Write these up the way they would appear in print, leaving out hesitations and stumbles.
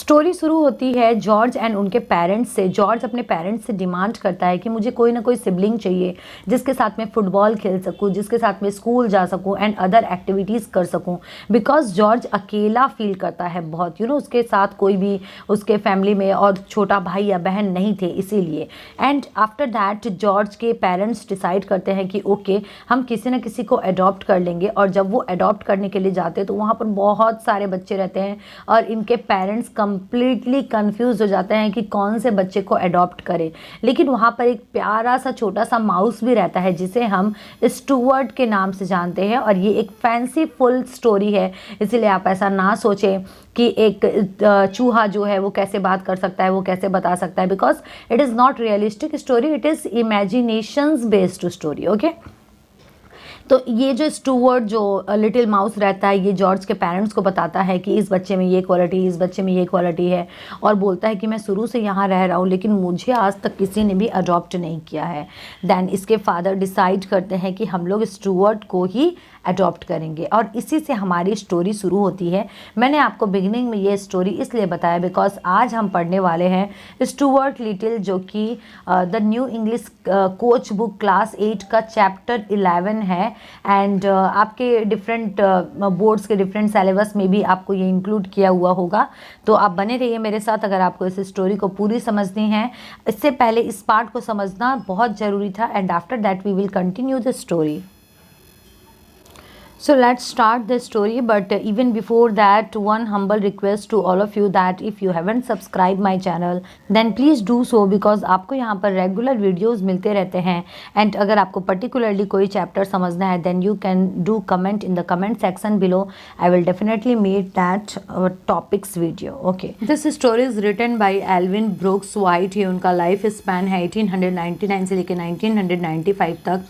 Story शुरू होती है जॉर्ज एंड उनके पेरेंट्स से। जॉर्ज अपने पेरेंट्स से डिमांड करता है कि मुझे कोई ना कोई सिबलिंग चाहिए जिसके साथ मैं फुटबॉल खेल सकूं, जिसके साथ मैं स्कूल जा सकूं एंड अदर एक्टिविटीज़ कर सकूं। बिकॉज जॉर्ज अकेला फील करता है बहुत, उसके साथ कोई भी उसके फैमिली में और छोटा भाई या बहन नहीं थे, इसीलिए। एंड आफ्टर दैट जॉर्ज के पेरेंट्स डिसाइड करते हैं कि ओके हम किसी न किसी को अडॉप्ट कर लेंगे। और जब वो अडॉप्ट करने के लिए जाते हैं तो वहाँ पर बहुत सारे बच्चे रहते हैं और इनके पेरेंट्स कंप्लीटली कंफ्यूज हो जाते हैं कि कौन से बच्चे को अडॉप्ट करें। लेकिन वहाँ पर एक प्यारा सा छोटा सा माउस भी रहता है जिसे हम स्टुअर्ट के नाम से जानते हैं। और ये एक फैंसीफुल स्टोरी है, इसीलिए आप ऐसा ना सोचें कि एक चूहा जो है वो कैसे बात कर सकता है, वो कैसे बता सकता है। Because it is not realistic story, it is imaginations based story. Okay, तो ये जो स्टुअर्ट जो लिटिल माउस रहता है, ये जॉर्ज के पेरेंट्स को बताता है कि इस बच्चे में ये क्वालिटी, इस बच्चे में ये क्वालिटी है। और बोलता है कि मैं शुरू से यहाँ रह रहा हूँ लेकिन मुझे आज तक किसी ने भी अडॉप्ट नहीं किया है। देन इसके फादर डिसाइड करते हैं कि हम लोग स्टुअर्ट को ही अडॉप्ट करेंगे और इसी से हमारी स्टोरी शुरू होती है। मैंने आपको बिगिनिंग में ये स्टोरी इसलिए बताया बिकॉज आज हम पढ़ने वाले हैं स्टुअर्ट लिटिल, जो कि the new English coach book class 8 का चैप्टर 11 है। एंड आपके डिफरेंट बोर्ड्स के डिफरेंट सिलेबस में भी आपको ये इंक्लूड किया हुआ होगा। तो आप बने रहिए मेरे साथ अगर आपको इस स्टोरी को पूरी समझनी है। इससे पहले इस पार्ट को समझना बहुत ज़रूरी था and after that we will continue the story. So let's start the story, but even before that, one humble request to all of you that if you haven't subscribed my channel then please do so, because आपको यहाँ पर regular videos मिलते रहते हैं। and अगर आपको particularly कोई chapter समझना है then you can do comment in the comment section below. I will definitely make that topics video. Okay, this story is written by Alvin Brooks White। ये उनका लाइफ स्पैन है 1899 से लेकर 1995 तक।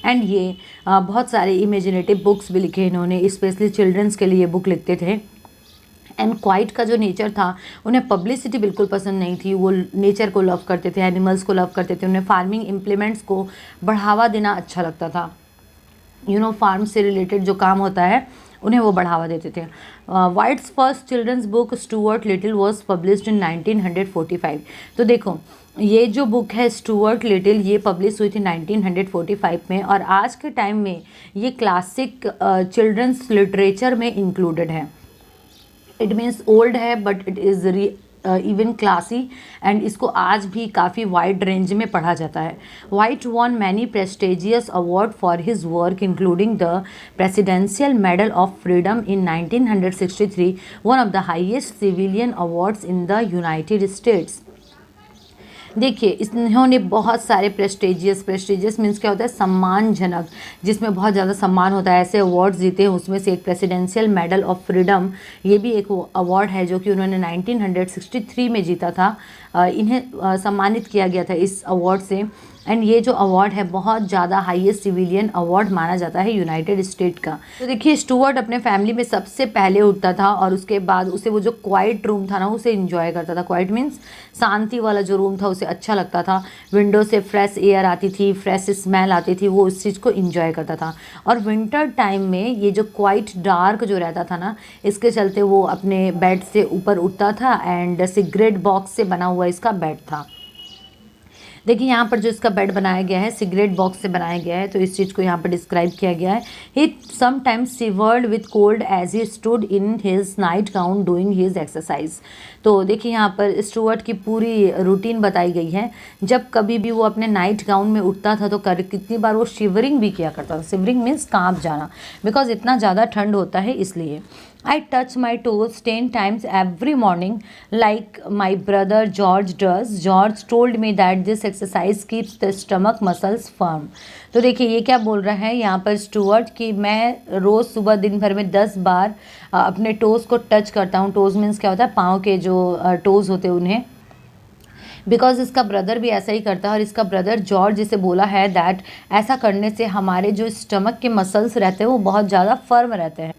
एंड ये बहुत सारे इमेजिनेटिव बुक्स भी लिखे इन्होंने, स्पेशली चिल्ड्रंस के लिए बुक लिखते थे। एंड क्वाइट का जो नेचर था, उन्हें पब्लिसिटी बिल्कुल पसंद नहीं थी। वो नेचर को लव करते थे, एनिमल्स को लव करते थे, उन्हें फार्मिंग इम्प्लीमेंट्स को बढ़ावा देना अच्छा लगता था। फार्म से रिलेटेड जो काम होता है उन्हें वो बढ़ावा देते थे। White's first children's book Stuart Little was published in 1945। तो देखो ये जो बुक है स्टुअर्ट लिटिल, ये पब्लिश हुई थी 1945 में और आज के टाइम में ये क्लासिक चिल्ड्रंस लिटरेचर में इंक्लूडेड है। इट मीन्स ओल्ड है but it is even classy and इसको आज भी काफ़ी वाइड रेंज में पढ़ा जाता है। White won many prestigious award for his work including the Presidential Medal of Freedom in 1963, one of the highest civilian awards in the United States. देखिए इन्होंने बहुत सारे प्रेस्टिजियस मीन्स क्या होता है, सम्मानजनक, जिसमें बहुत ज़्यादा सम्मान होता है, ऐसे अवार्ड्स जीते हैं। उसमें से एक प्रेसिडेंशियल मेडल ऑफ फ्रीडम, ये भी एक अवार्ड है जो कि उन्होंने 1963 में जीता था। इन्हें सम्मानित किया गया था इस अवार्ड से। एंड ये जो अवार्ड है बहुत ज़्यादा हाईएस्ट सिविलियन अवार्ड माना जाता है यूनाइटेड स्टेट का। तो देखिए स्टुअर्ट अपने फैमिली में सबसे पहले उठता था और उसके बाद उसे वो जो क्वाइट रूम था ना उसे इंजॉय करता था। क्वाइट मीन्स शांति वाला जो रूम था उसे अच्छा लगता था। विंडो से फ्रेश एयर आती थी, फ्रेश स्मेल आती थी, वो उस चीज़ को इंजॉय करता था। और विंटर टाइम में ये जो क्वाइट डार्क जो रहता था ना, इसके चलते वो अपने बेड से ऊपर उठता था एंड सिगरेट बॉक्स से बना हुआ इसका बेड था। देखिए यहाँ पर जो इसका बेड बनाया गया है सिगरेट बॉक्स से बनाया गया है, तो इस चीज़ को यहाँ पर डिस्क्राइब किया गया है। He sometimes shivered with cold as he stood in his night gown doing his exercise. तो देखिए यहाँ पर स्टुअर्ट की पूरी रूटीन बताई गई है। जब कभी भी वो अपने नाइट गाउन में उठता था तो कितनी बार वो शिवरिंग भी किया करता था। शिवरिंग मीन्स कांप जाना, बिकॉज इतना ज़्यादा ठंड होता है इसलिए। I touch my toes 10 times every morning like my brother George does. George told me that this exercise keeps the stomach muscles firm. तो देखिए ये क्या बोल रहा है यहाँ पर स्टुअर्ट कि मैं रोज़ सुबह दिन भर में 10 बार अपने टोज़ को टच करता हूँ। टोज़ मीन्स क्या होता है, पाँव के जो टोज़ होते हैं उन्हें। बिकॉज इसका ब्रदर भी ऐसा ही करता है और इसका ब्रदर जॉर्ज इसे बोला है दैट ऐसा करने से हमारे जो स्टमक के मसल्स रहते हैं वो बहुत ज़्यादा फर्म रहते हैं।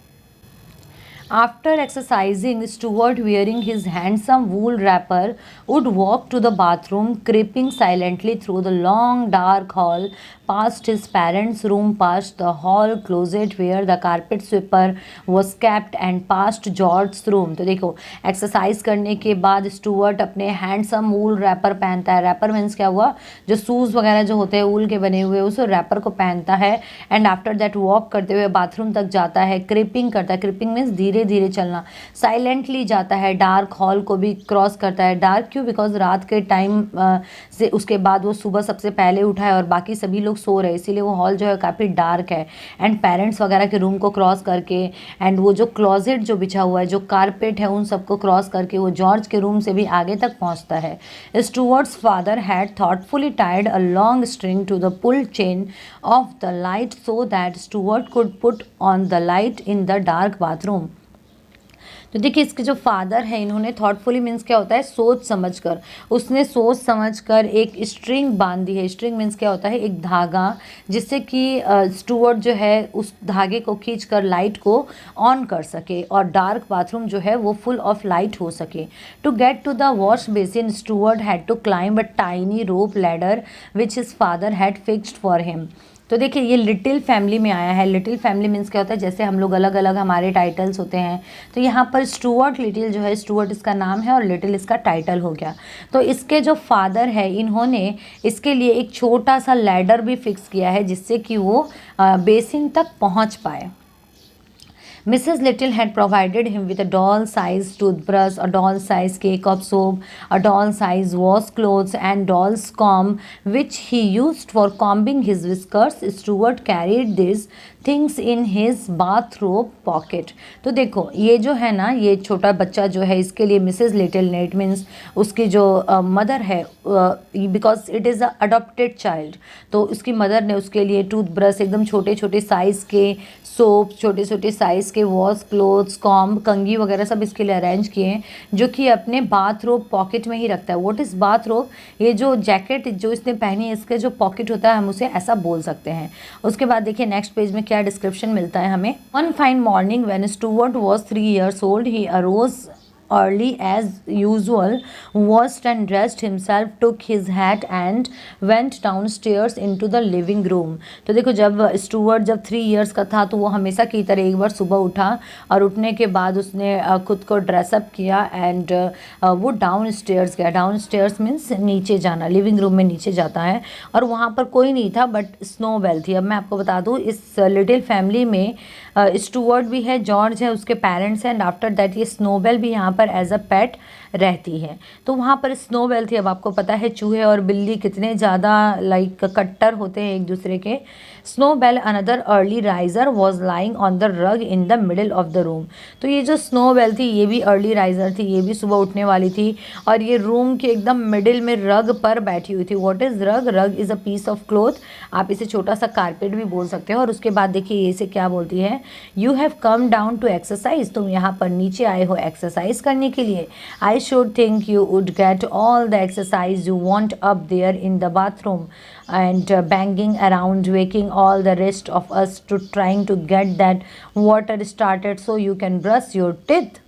After exercising, Stuart, wearing his handsome wool wrapper, would walk to the bathroom, creeping silently through the long dark hall, past his parents' room, past the hall closet where the carpet sweeper was kept, and past George's room. तो देखो, exercise करने के बाद Stuart अपने handsome वूल wrapper पहनता है. Wrapper means क्या हुआ, जो शूज़ वगैरह जो होते हैं वूल के बने हुए, उस रैपर को पहनता है. एंड आफ्टर दैट वॉक करते हुए बाथरूम तक जाता है, क्रिपिंग करता है. क्रिपिंग मीन्स धीरे धीरे चलना. साइलेंटली जाता है, डार्क हॉल को भी क्रॉस करता है. डार्क क्यों, बिकॉज रात के टाइम से उसके बाद वो सुबह सबसे पहले उठा है और बाकी सभी लोग सो रहे हैं, इसीलिए वो हॉल जो है काफ़ी डार्क है. एंड पेरेंट्स वगैरह के रूम को क्रॉस करके, एंड वो जो क्लोजेट जो बिछा हुआ है, जो कारपेट है, उन सबको क्रॉस करके वो जॉर्ज के रूम से भी आगे तक पहुंचता है. Stuart's father had thoughtfully tied a long string to the pull chain of the light so that Stuart could put on the light in the dark bathroom. तो देखिए, इसके जो फादर है, इन्होंने थॉटफुली मीन्स क्या होता है, सोच समझकर. उसने सोच समझकर एक स्ट्रिंग बांध दी है. स्ट्रिंग मीन्स क्या होता है, एक धागा, जिससे कि स्टूअर्ट जो है उस धागे को खींचकर लाइट को ऑन कर सके और डार्क बाथरूम जो है वो फुल ऑफ लाइट हो सके. To get to the wash basin, Stuart had to climb a tiny rope ladder which his father had fixed for him. तो देखिए, ये लिटिल फैमिली में आया है. लिटिल फैमिली मीन्स क्या होता है, जैसे हम लोग अलग अलग हमारे टाइटल्स होते हैं, तो यहाँ पर स्टूअर्ट लिटिल जो है, स्टूअर्ट इसका नाम है और लिटिल इसका टाइटल हो गया. तो इसके जो फादर है, इन्होंने इसके लिए एक छोटा सा लैडर भी फिक्स किया है, जिससे कि वो बेसिन तक पहुँच पाए. Mrs. Little had provided him with a doll-sized toothbrush, a doll-sized cake of soap, a doll-sized washcloths, and doll's comb, which he used for combing his whiskers. Stuart carried these things in his bathrobe pocket. तो देखो, ये जो है ना, ये छोटा बच्चा जो है, इसके लिए मिसेज लिटिल ने, इट मीन्स उसकी जो मदर है, because it is a adopted child, तो उसकी मदर ने उसके लिए टूथब्रश, एकदम छोटे छोटे साइज़ के सोप, छोटे छोटे साइज़ के वॉश क्लोथ्स, कॉम्ब, कंघी वगैरह सब इसके लिए अरेंज किए हैं, जो कि अपने बाथरोब पॉकेट में ही रखता है. व्हाट इज़ बाथरोब, ये जो जैकेट जो इसने पहनी है, इसके जो पॉकेट होता है, हम उसे ऐसा बोल सकते हैं. उसके बाद देखिए नेक्स्ट पेज में क्या डिस्क्रिप्शन मिलता है हमें. One fine morning when Stuart was 3 years old, he arose early as usual, washed and dressed himself, took his hat and went downstairs into the living room. तो देखो, जब स्टूअर्ट जब 3 years का था, तो वो हमेशा की तरह एक बार सुबह उठा और उठने के बाद उसने खुद को ड्रेसअप किया एंड वो डाउन स्टेयर्स गया. डाउन स्टेयर्स मीन्स नीचे जाना, लिविंग रूम में नीचे जाता है, और वहाँ पर कोई नहीं था बट स्नोबेल थी. अब मैं आपको बता दूँ, इस लिटिल फैमिली में स्टूअर्ट भी है, जॉर्ज है, उसके पेरेंट्स हैं, एंड आफ्टर दैट ये स्नोबेल भी यहाँ पर एज अ पेट रहती है. तो वहाँ पर स्नोबेल थी. अब आपको पता है चूहे और बिल्ली कितने ज़्यादा लाइक कट्टर होते हैं एक दूसरे के. Snowbell, another early riser, was lying on the rug in the middle of the room. तो ये जो स्नोबेल थी, ये भी अर्ली राइजर थी, ये भी सुबह उठने वाली थी, और ये रूम के एकदम मिडिल में रग पर बैठी हुई थी. What is rug, rug is a piece of cloth, आप इसे छोटा सा कारपेट भी बोल सकते हो. और उसके बाद देखिए ये इसे क्या बोलती है, you have come down to exercise, तुम यहाँ पर नीचे आए हो एक्सरसाइज करने के लिए. I should think you would get all the exercise you want up there in the bathroom and banging around, waking all the rest of us to trying to get that water started so you can brush your teeth.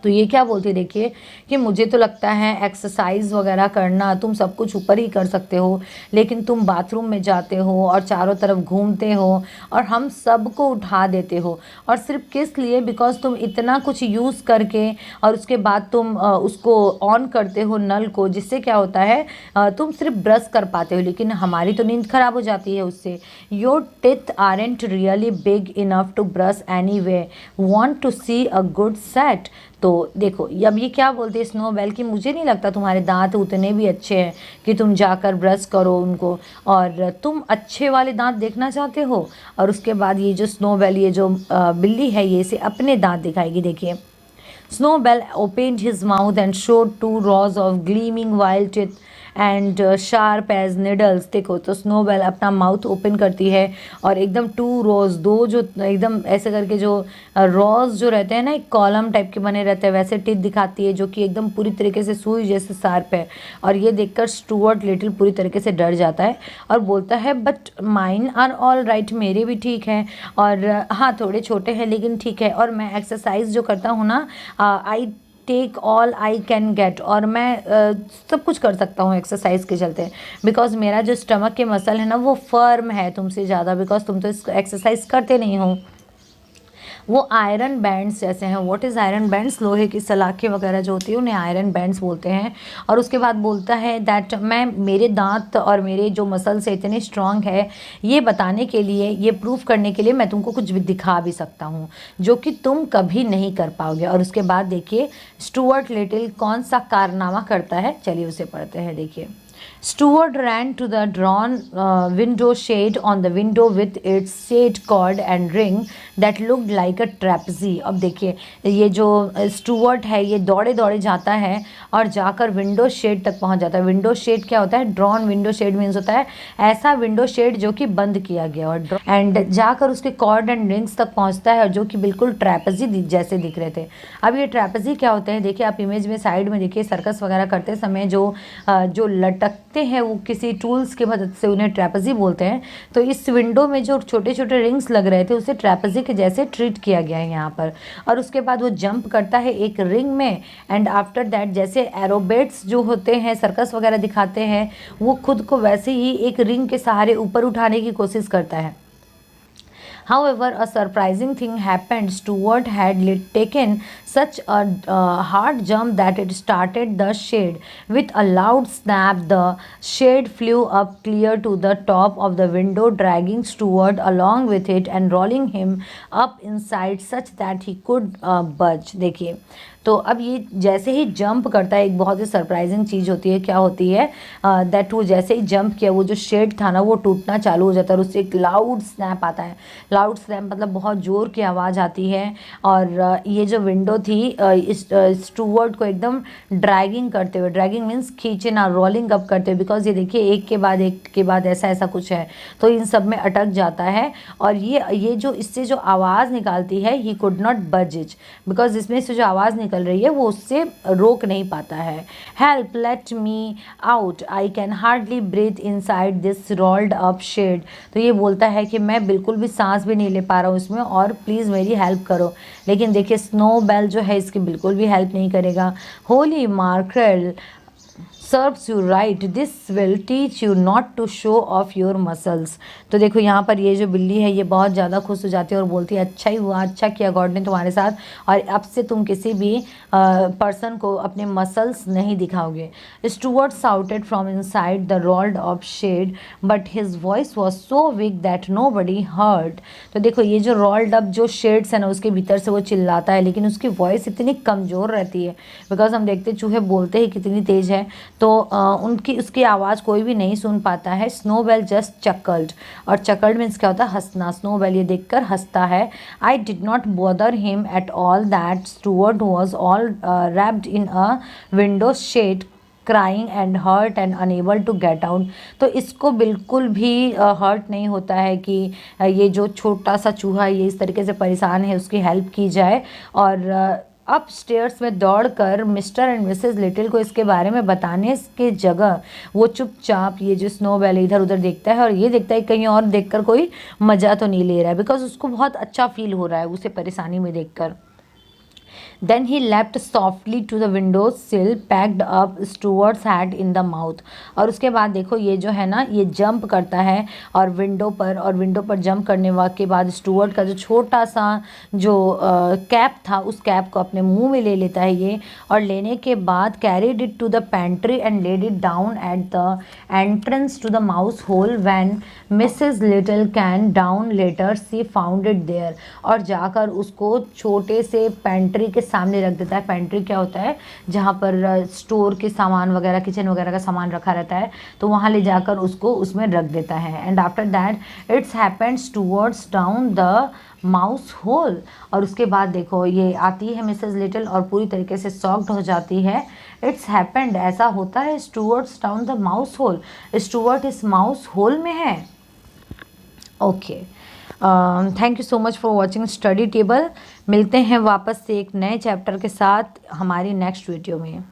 तो ये क्या बोलती है, देखिए कि मुझे तो लगता है एक्सरसाइज वगैरह करना तुम सब कुछ ऊपर ही कर सकते हो, लेकिन तुम बाथरूम में जाते हो और चारों तरफ घूमते हो और हम सबको उठा देते हो, और सिर्फ किस लिए, बिकॉज तुम इतना कुछ यूज़ करके और उसके बाद तुम उसको ऑन करते हो नल को, जिससे क्या होता है तुम सिर्फ ब्रश कर पाते हो, लेकिन हमारी तो नींद खराब हो जाती है उससे. Your teeth aren't really big enough to brush anyway, want to see a good set. तो देखो, अब ये क्या बोलते हैं स्नोबेल कि मुझे नहीं लगता तुम्हारे दांत उतने भी अच्छे हैं कि तुम जाकर ब्रश करो उनको, और तुम अच्छे वाले दांत देखना चाहते हो. और उसके बाद ये जो स्नोबेल, ये जो बिल्ली है, ये इसे अपने दांत दिखाएगी. देखिए, स्नोबेल opened his mouth and showed 2 rows of gleaming white teeth and sharp edge needles. देखो तो स्नोबेल अपना माउथ ओपन करती है और एकदम 2 रोज, 2 जो एकदम ऐसे करके जो रोज जो रहते हैं ना, एक कॉलम टाइप के बने रहते हैं, वैसे टीथ दिखाती है जो कि एकदम पूरी तरीके से सुई जैसे शार्प है। और ये देखकर स्टुअर्ट लिटिल पूरी तरीके से डर जाता है और बोलता है but mine are all right, मेरे भी ठीक है, और हाँ थोड़े छोटे हैं लेकिन ठीक है, और मैं एक्सरसाइज जो करता हूँ ना, I take all I can get, और मैं सब कुछ कर सकता हूँ एक्सरसाइज के चलते, बिकॉज मेरा जो स्टमक के मसल है ना वो फर्म है तुमसे ज़्यादा, बिकॉज तुम तो इस एक्सरसाइज करते नहीं हो। वो आयरन बैंड्स जैसे हैं। What is iron bands? लोहे की सलाखें वगैरह जो होती है उन्हें आयरन बैंड्स बोलते हैं। और उसके बाद बोलता है दैट मैं, मेरे दांत और मेरे जो मसल्स है इतने स्ट्रांग है, ये बताने के लिए, ये प्रूफ करने के लिए मैं तुमको कुछ भी दिखा भी सकता हूँ जो कि तुम कभी नहीं कर पाओगे। और उसके बाद देखिए स्टुअर्ट लिटिल कौन सा कारनामा करता है, चलिए उसे पढ़ते हैं। देखिए Stewart ran to the drawn window shade on the window with its shade cord and ring that looked like a trapeze। अब देखिए ये जो स्टुअर्ट है ये दौड़े दौड़े जाता है और जाकर विंडो शेड तक पहुंच जाता है। विंडो शेड क्या होता है? ड्रॉन विंडो शेड मीन्स होता है ऐसा विंडो शेड जो कि बंद किया गया, और एंड जाकर उसके कॉर्ड एंड रिंग्स तक पहुंचता है और जो कि बिल्कुल ट्रैपेजी जैसे दिख रहे थे। अब ये ट्रैपेजी क्या होते हैं? देखिए आप इमेज में साइड में देखिए, सर्कस वगैरह करते समय जो लटकते हैं वो किसी टूल्स की मदद से, उन्हें ट्रैपेजी बोलते हैं। तो इस विंडो में जो छोटे छोटे रिंग्स लग रहे थे उसे ट्रैपेजी के जैसे ट्रीट किया गया है यहाँ पर। और उसके बाद वो जंप करता है एक रिंग में, एंड आफ्टर दैट जैसे एरोबेट्स जो होते हैं सर्कस वगैरह दिखाते हैं, वो खुद को वैसे ही एक रिंग के सहारे ऊपर उठाने की कोशिश करता है। However, a surprising thing happened. Stewart had taken such a hard jump that it started the shade. With a loud snap, the shade flew up clear to the top of the window, dragging Stewart along with it and rolling him up inside such that he could budge। देखिए तो अब ये जैसे ही jump करता है, एक बहुत ही surprising चीज़ होती है। क्या होती है? दैट वो जैसे ही जंप किया वो जो शेड था ना वो टूटना चालू हो जाता है और उससे एक लाउड स्नैप आता है। लाउड स्नैप मतलब बहुत ज़ोर की आवाज़ आती है। और ये जो विंडो थी इस स्टुअर्ट को एकदम ड्रैगिंग करते हुए, ड्रैगिंग मीन्स खींचना, रोलिंग अप करते हुए, बिकॉज ये देखिए एक के बाद ऐसा ऐसा कुछ है, तो इन सब में अटक जाता है। और ये जो इससे जो आवाज़ निकालती है, ही कुड नॉट बज इट, बिकॉज इसमें से जो आवाज़ निकल रही है वो उससे रोक नहीं पाता है। Help, let me out, I can hardly breathe inside this rolled up shade. तो ये बोलता है कि मैं बिल्कुल भी सांस भी नहीं ले पा रहा हूँ इसमें, और प्लीज़ मेरी हेल्प करो। लेकिन देखिए स्नोबेल जो है इसकी बिल्कुल भी हेल्प नहीं करेगा। Holi मार्क्रेल serves you right, this will teach you not to show off your muscles। तो देखो यहाँ पर ये जो बिल्ली है ये बहुत ज़्यादा खुश हो जाती है और बोलती है अच्छा ही हुआ, अच्छा किया गॉड ने तुम्हारे साथ, और अब से तुम किसी भी पर्सन को अपने मसल्स नहीं दिखाओगे। Stuart shouted from inside the rolled up shade but his voice was so weak that nobody heard। तो देखो ये जो rolled up जो शेड्स है ना उसके भीतर से वो चिल्लाता है, लेकिन उसकी वॉइस इतनी कमज़ोर रहती है, बिकॉज हम देखते चूहे बोलते ही कितनी तेज़ है, तो उसकी आवाज़ कोई भी नहीं सुन पाता है। स्नोबेल जस्ट चकल्ड, और चकल्ड मीन्स क्या होता है? हंसना। स्नोबेल ये देखकर हंसता है। I did not bother him at all that Stuart was all wrapped in a window shade crying and hurt and unable to get out. तो इसको बिल्कुल भी हर्ट नहीं होता है कि ये जो छोटा सा चूहा ये इस तरीके से परेशान है उसकी हेल्प की जाए। और अप स्टेयर्स में दौड़कर मिस्टर एंड मिसेस लिटिल को इसके बारे में बताने के जगह वो चुपचाप ये जो स्नोबेल इधर उधर देखता है और ये देखता है कहीं और देखकर कोई मज़ा तो नहीं ले रहा है, बिकॉज उसको बहुत अच्छा फील हो रहा है उसे परेशानी में देखकर। Then he leapt softly to the window sill, packed up Stuart's hat in the mouth। और उसके बाद देखो ये जो है ना ये जंप करता है और विंडो पर जंप करने के बाद स्टुअर्ट का जो छोटा सा जो कैप था उस कैप को अपने मुंह में ले लेता है ये, और लेने के बाद carried it to the pantry and laid it down at the entrance to the mouse hole when Mrs Little came down later she found it there. और जाकर उसको छोटे से पेंट्री के सामने रख देता है। पेंट्री क्या होता है? जहाँ पर स्टोर के सामान वगैरह, किचन वगैरह का सामान रखा रहता है, तो वहाँ ले जाकर उसको उसमें रख देता है। And after that it's happens towards down the mouse hole. और उसके बाद देखो ये आती है मिसेस लिटिल और पूरी तरीके से शॉक्ड हो जाती है इट्स हैपेंड, ऐसा होता है। Stuart's down the mouse hole, Stuart इस माउस होल में है। Okay, thank you so much for watching study table. मिलते हैं वापस से एक नए चैप्टर के साथ हमारी नेक्स्ट वीडियो में।